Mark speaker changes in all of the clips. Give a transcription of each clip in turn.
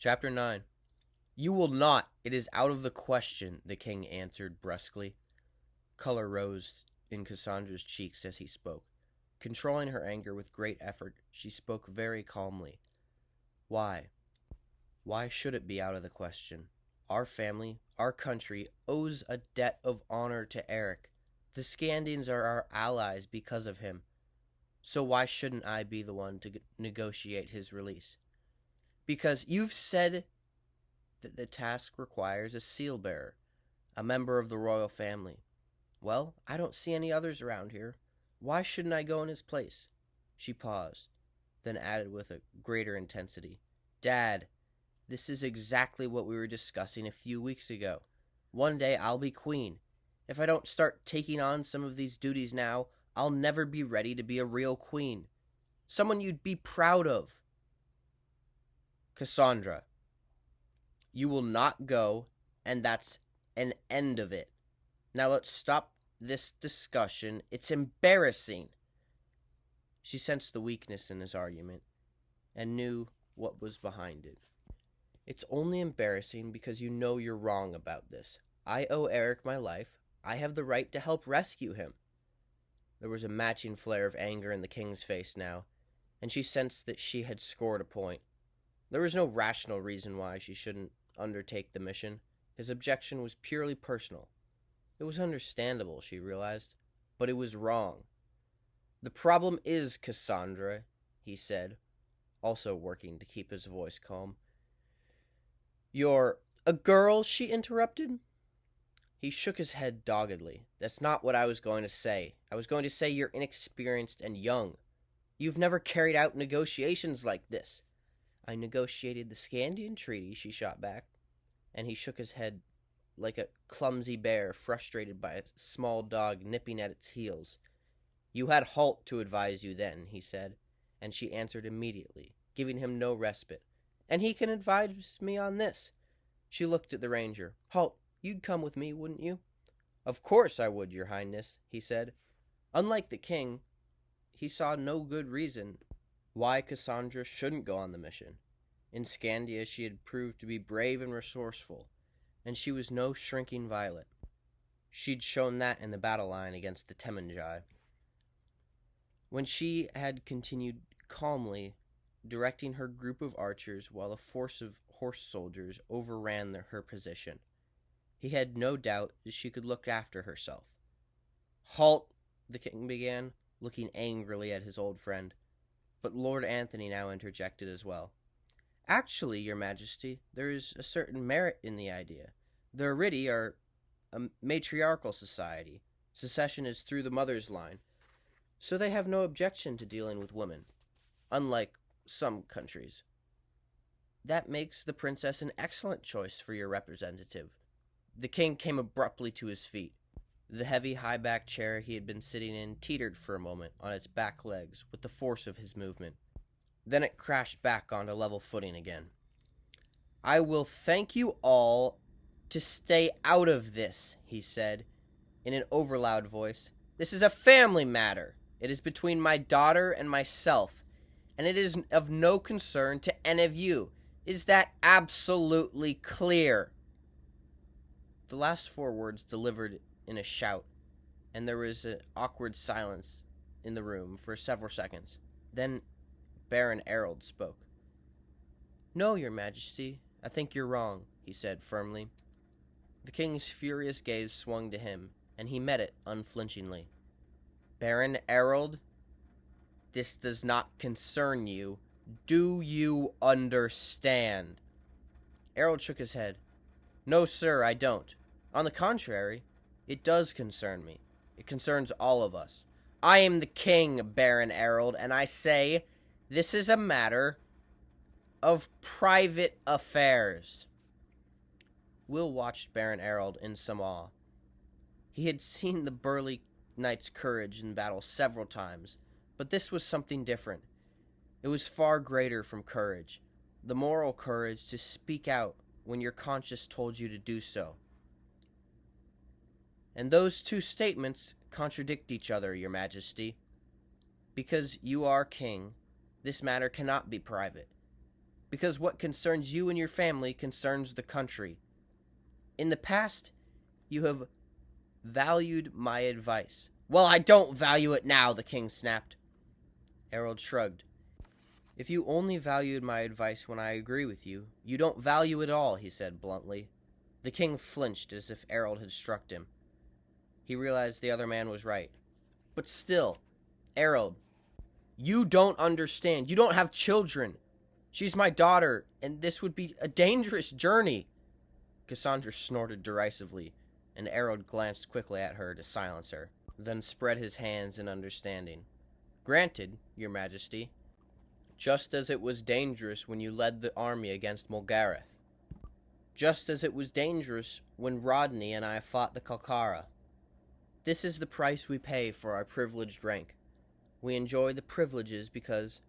Speaker 1: Chapter 9. You will not. It is out of the question, the king answered brusquely. Color rose in Cassandra's cheeks as he spoke. Controlling her anger with great effort, she spoke very calmly. Why? Why should it be out of the question? Our family, our country, owes a debt of honor to Erak. The Scandians are our allies because of him. So why shouldn't I be the one to negotiate his release? Because you've said that the task requires a seal-bearer, a member of the royal family. Well, I don't see any others around here. Why shouldn't I go in his place? She paused, then added with a greater intensity. Dad, this is exactly what we were discussing a few weeks ago. One day I'll be queen. If I don't start taking on some of these duties now, I'll never be ready to be a real queen. Someone you'd be proud of. Cassandra, you will not go, and that's an end of it. Now let's stop this discussion. It's embarrassing. She sensed the weakness in his argument and knew what was behind it. It's only embarrassing because you know you're wrong about this. I owe Erak my life. I have the right to help rescue him. There was a matching flare of anger in the king's face now, and she sensed that she had scored a point. There was no rational reason why she shouldn't undertake the mission. His objection was purely personal. It was understandable, she realized, but it was wrong. The problem is, Cassandra, he said, also working to keep his voice calm. You're a girl, she interrupted. He shook his head doggedly. That's not what I was going to say. I was going to say you're inexperienced and young. You've never carried out negotiations like this. I negotiated the Scandian Treaty, she shot back, and he shook his head like a clumsy bear frustrated by a small dog nipping at its heels. You had Halt to advise you then, he said, and she answered immediately, giving him no respite. And he can advise me on this. She looked at the ranger. Halt, you'd come with me, wouldn't you? Of course I would, your highness, he said. Unlike the king, he saw no good reason why Cassandra shouldn't go on the mission. In Scandia she had proved to be brave and resourceful, and she was no shrinking violet. She'd shown that in the battle line against the Temanjai. When she had continued calmly, directing her group of archers while a force of horse soldiers overran her position, he had no doubt that she could look after herself. Halt, the king began, looking angrily at his old friend. But Lord Anthony now interjected as well. Actually, your majesty, there is a certain merit in the idea. The Aridi are a matriarchal society. Succession is through the mother's line, so they have no objection to dealing with women, unlike some countries. That makes the princess an excellent choice for your representative. The king came abruptly to his feet. The heavy, high-backed chair he had been sitting in teetered for a moment on its back legs with the force of his movement. Then it crashed back onto level footing again. I will thank you all to stay out of this, he said, in an overloud voice. This is a family matter. It is between my daughter and myself, and it is of no concern to any of you. Is that absolutely clear? The last four words delivered in a shout, and there was an awkward silence in the room for several seconds. Then Baron Erold spoke. No, your majesty, I think you're wrong, he said firmly. The king's furious gaze swung to him, and he met it unflinchingly. Baron Erold, this does not concern you. Do you understand? Erold shook his head. No, sir, I don't. On the contrary, it does concern me. It concerns all of us. I am the king, Baron Erold, and I say this is a matter of private affairs. Will watched Baron Erold in some awe. He had seen the burly knight's courage in battle several times, but this was something different. It was far greater from courage, the moral courage to speak out when your conscience told you to do so. And those two statements contradict each other, your majesty. Because you are king, this matter cannot be private. because what concerns you and your family concerns the country. In the past, you have valued my advice. Well, I don't value it now, the king snapped. Harold shrugged. If you only valued my advice when I agree with you, you don't value it all, he said bluntly. The king flinched as if Harold had struck him. He realized the other man was right. But still, Harold, you don't understand. You don't have children. She's my daughter, and this would be a dangerous journey. Cassandra snorted derisively, and Harold glanced quickly at her to silence her, then spread his hands in understanding. Granted, your majesty, just as it was dangerous when you led the army against Mulgareth. Just as it was dangerous when Rodney and I fought the Kalkara. This is the price we pay for our privileged rank. We enjoy the privileges because,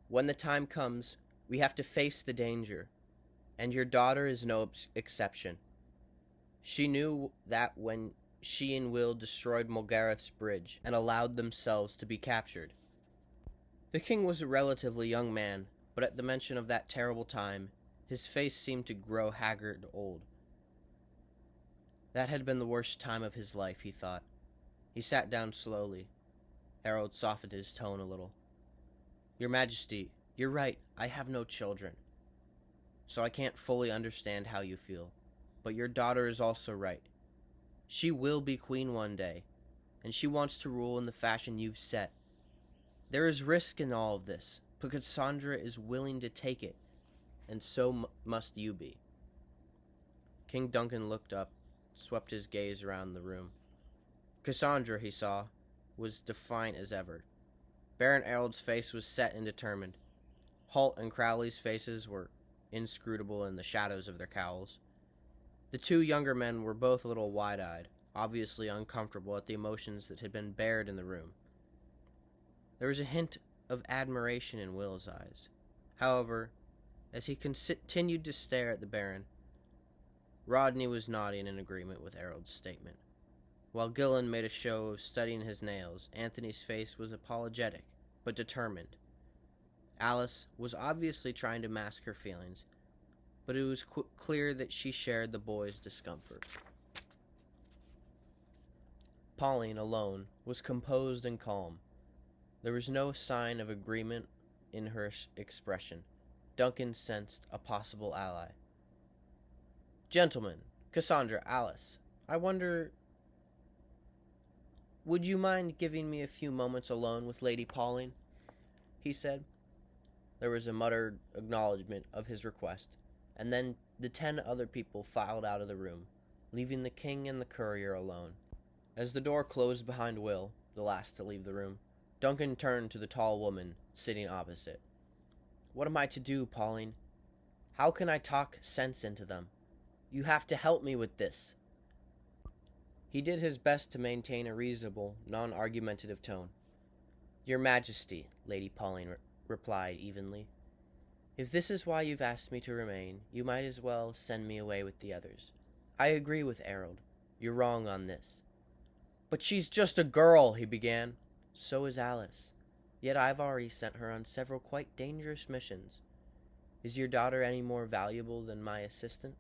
Speaker 1: when the time comes, we have to face the danger, and your daughter is no exception. She knew that when she and Will destroyed Mulgareth's bridge and allowed themselves to be captured. The king was a relatively young man, but at the mention of that terrible time, his face seemed to grow haggard old. That had been the worst time of his life, he thought. He sat down slowly. Harold softened his tone a little. Your Majesty, you're right, I have no children, so I can't fully understand how you feel. But your daughter is also right. She will be queen one day, and she wants to rule in the fashion you've set. There is risk in all of this, but Cassandra is willing to take it, and so must you be. King Duncan looked up, swept his gaze around the room. Cassandra, he saw, was defiant as ever. Baron Harold's face was set and determined. Holt and Crowley's faces were inscrutable in the shadows of their cowls. The two younger men were both a little wide-eyed, obviously uncomfortable at the emotions that had been bared in the room. There was a hint of admiration in Will's eyes. However, as he continued to stare at the Baron, Rodney was nodding in agreement with Harold's statement. While Gillen made a show of studying his nails, Anthony's face was apologetic, but determined. Alice was obviously trying to mask her feelings, but it was clear that she shared the boy's discomfort. Pauline, alone, was composed and calm. There was no sign of agreement in her expression. Duncan sensed a possible ally. Gentlemen, Cassandra, Alice, I wonder, would you mind giving me a few moments alone with Lady Pauline? He said. There was a muttered acknowledgement of his request, and then the 10 other people filed out of the room, leaving the king and the courier alone. As the door closed behind Will, the last to leave the room, Duncan turned to the tall woman sitting opposite. What am I to do, Pauline? How can I talk sense into them? You have to help me with this. He did his best to maintain a reasonable, non-argumentative tone. Your Majesty, Lady Pauline replied evenly. If this is why you've asked me to remain, you might as well send me away with the others. I agree with Harold. You're wrong on this. But she's just a girl, he began. So is Alice. Yet I've already sent her on several quite dangerous missions. Is your daughter any more valuable than my assistant?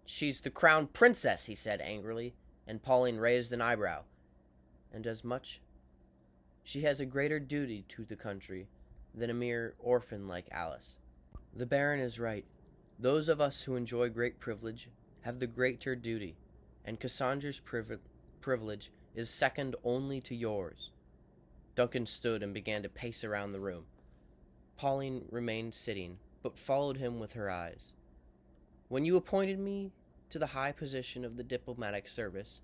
Speaker 1: She's the crown princess, he said angrily, and Pauline raised an eyebrow. And as much? She has a greater duty to the country than a mere orphan like Alice. The Baron is right. Those of us who enjoy great privilege have the greater duty, and Cassandra's privilege is second only to yours. Duncan stood and began to pace around the room. Pauline remained sitting, but followed him with her eyes. When you appointed me to the high position of the diplomatic service,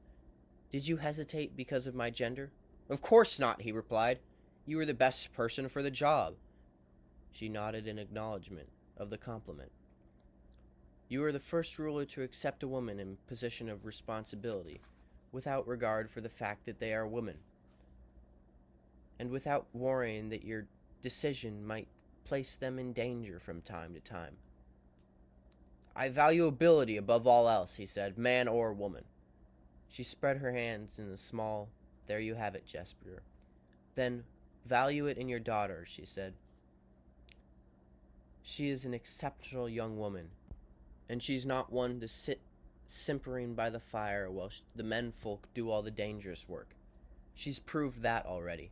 Speaker 1: did you hesitate because of my gender? Of course not, he replied. You were the best person for the job. She nodded in acknowledgement of the compliment. You are the first ruler to accept a woman in position of responsibility, without regard for the fact that they are women, and without worrying that your decision might place them in danger from time to time. I value ability above all else, he said, man or woman. She spread her hands in a small, there you have it gesture. Then value it in your daughter, she said. She is an exceptional young woman, and she's not one to sit simpering by the fire while the menfolk do all the dangerous work. She's proved that already.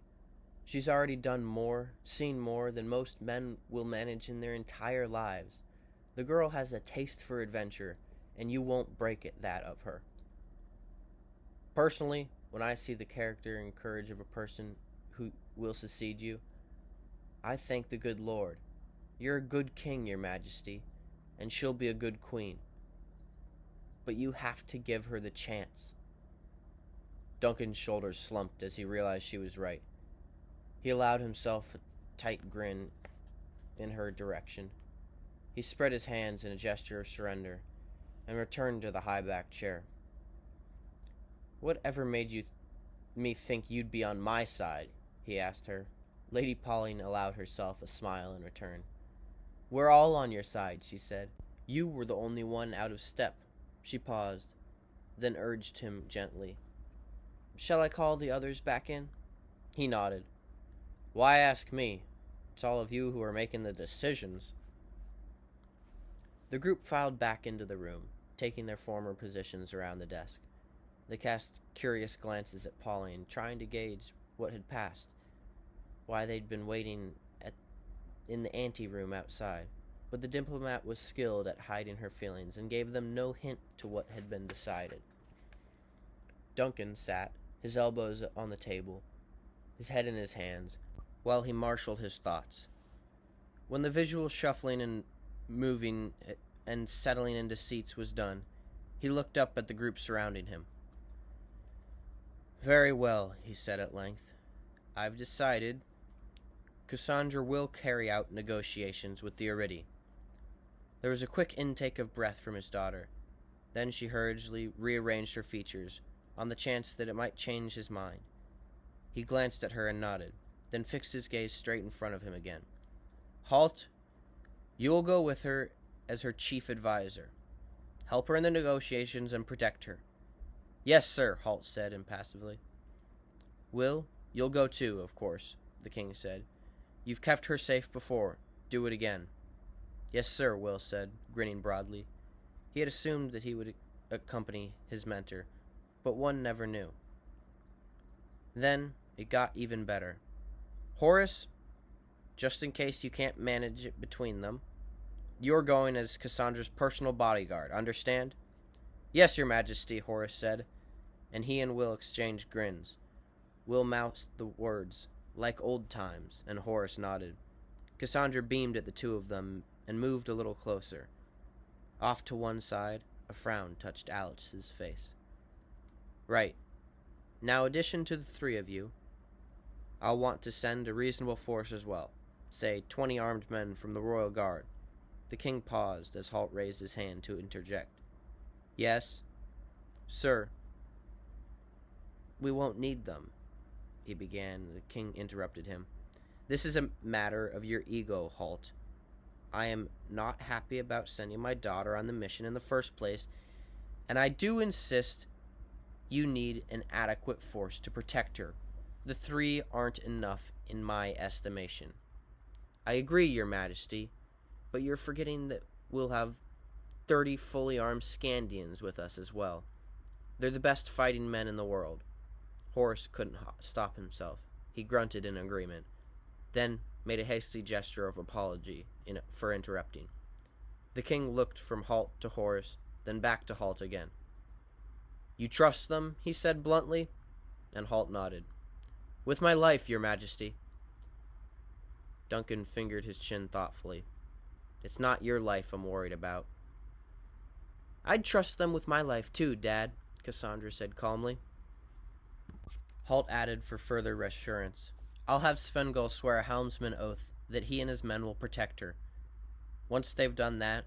Speaker 1: She's already done more, seen more than most men will manage in their entire lives. The girl has a taste for adventure, and you won't break that of her. Personally, when I see the character and courage of a person who will succeed you, I thank the good Lord. You're a good king, your majesty, and she'll be a good queen. But you have to give her the chance. Duncan's shoulders slumped as he realized she was right. He allowed himself a tight grin in her direction. He spread his hands in a gesture of surrender and returned to the high-backed chair. "Whatever made me think you'd be on my side?" he asked her. Lady Pauline allowed herself a smile in return. "We're all on your side," she said. "You were the only one out of step." She paused, then urged him gently. "Shall I call the others back in?" He nodded. "Why ask me? It's all of you who are making the decisions." The group filed back into the room, taking their former positions around the desk. They cast curious glances at Pauline, trying to gauge what had passed, why they'd been waiting in the anteroom outside. But the diplomat was skilled at hiding her feelings and gave them no hint to what had been decided. Duncan sat, his elbows on the table, his head in his hands, while he marshaled his thoughts. When the visual shuffling and moving and settling into seats was done, he looked up at the group surrounding him. "Very well," he said at length. "I've decided. Cassandra will carry out negotiations with the Aridi." There was a quick intake of breath from his daughter. Then she hurriedly rearranged her features, on the chance that it might change his mind. He glanced at her and nodded, then fixed his gaze straight in front of him again. "Halt! You will go with her as her chief advisor. Help her in the negotiations and protect her." "Yes, sir," Halt said impassively. "Will, you'll go too, of course," the king said. "You've kept her safe before. Do it again." "Yes, sir," Will said, grinning broadly. He had assumed that he would accompany his mentor, but one never knew. Then it got even better. "Horace, just in case you can't manage it between them, you're going as Cassandra's personal bodyguard, understand?" "Yes, your majesty," Horace said, and he and Will exchanged grins. Will mouthed the words, "like old times," and Horace nodded. Cassandra beamed at the two of them and moved a little closer. Off to one side, a frown touched Alex's face. "Right. Now, addition to the three of you, I'll want to send a reasonable force as well. Say 20 armed men from the Royal Guard." The king paused as Halt raised his hand to interject. "Yes, sir." "We won't need them," he began. The king interrupted him. "This is a matter of your ego, Halt. I am not happy about sending my daughter on the mission in the first place, and I do insist you need an adequate force to protect her. The 3 aren't enough in my estimation." "I agree, your majesty, but you're forgetting that we'll have 30 fully armed Scandians with us as well. They're the best fighting men in the world." Horace couldn't stop himself. He grunted in agreement, then made a hasty gesture of apology for interrupting. The king looked from Halt to Horace, then back to Halt again. "You trust them?" he said bluntly, and Halt nodded. "With my life, your majesty." Duncan fingered his chin thoughtfully. "It's not your life I'm worried about." "I'd trust them with my life too, Dad," Cassandra said calmly. Halt added for further reassurance, "I'll have Svengul swear a helmsman oath that he and his men will protect her. Once they've done that,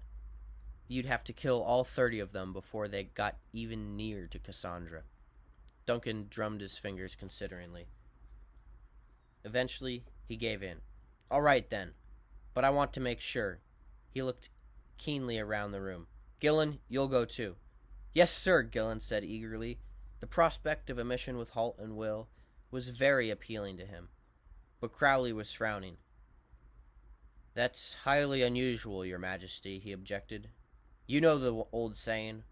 Speaker 1: you'd have to kill all 30 of them before they got even near to Cassandra." Duncan drummed his fingers consideringly. Eventually, he gave in. "All right, then, but I want to make sure." He looked keenly around the room. "Gillen, you'll go too." "Yes, sir," Gillen said eagerly. The prospect of a mission with Halt and Will was very appealing to him, but Crowley was frowning. That's highly unusual, Your Majesty, he objected. You know the old saying,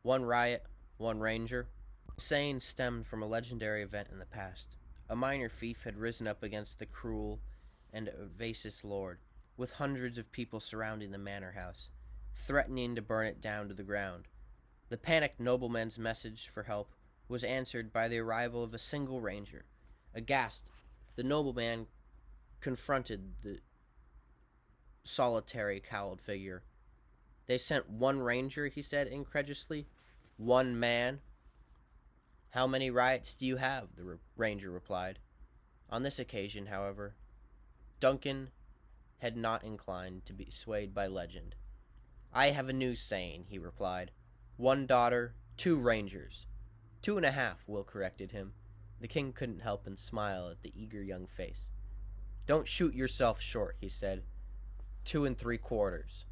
Speaker 1: one riot, one ranger? The saying stemmed from a legendary event in the past. A minor fief had risen up against the cruel and evasive lord, with hundreds of people surrounding the manor house, threatening to burn it down to the ground. The panicked nobleman's message for help was answered by the arrival of a single ranger. Aghast, the nobleman confronted the solitary cowled figure. They sent one ranger, he said incredulously. One man? How many riots do you have? The ranger replied. On this occasion, however, Duncan had not inclined to be swayed by legend. I have a new saying, he replied. One daughter, two rangers. 2.5, Will corrected him. The king couldn't help but smile at the eager young face. Don't shoot yourself short, he said. 2 3/4.